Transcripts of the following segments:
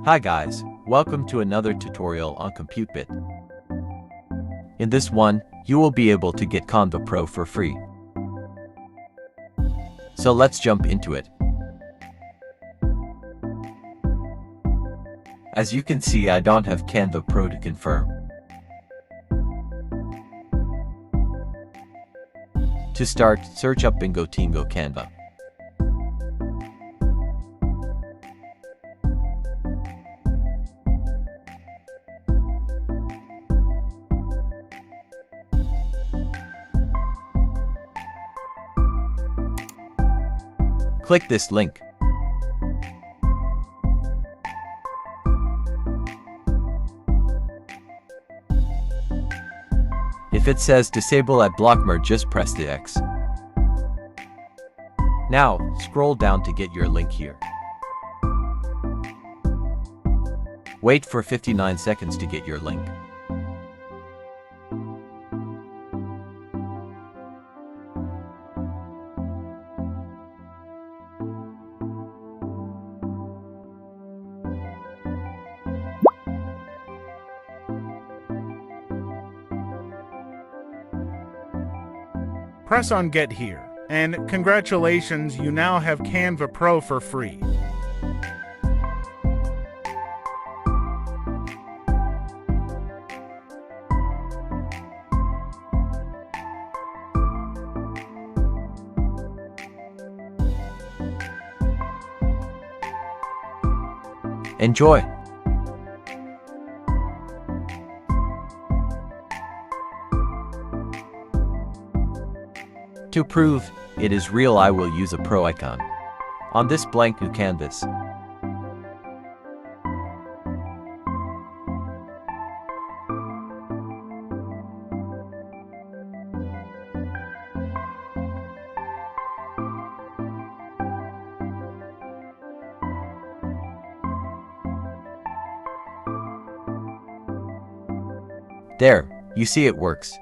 Hi guys, welcome to another tutorial on ComputeBit. In this one, you will be able to get Canva Pro for free. So let's jump into it. As you can see, I don't have Canva Pro to confirm. To start, search up Bingo Tingo Canva. Click this link. If it says disable at block mode, just press the X. Now, scroll down to get your link here. Wait for 59 seconds to get your link. Press on Get Here, and congratulations, you now have Canva Pro for free. Enjoy! To prove it is real, I will use a Pro icon on this blank new canvas. There, you see it works.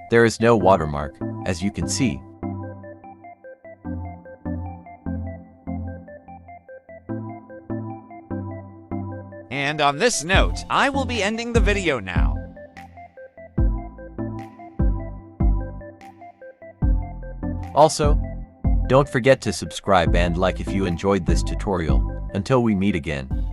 There is no watermark, as you can see. And on this note, I will be ending the video now. Also, don't forget to subscribe and like if you enjoyed this tutorial. Until we meet again.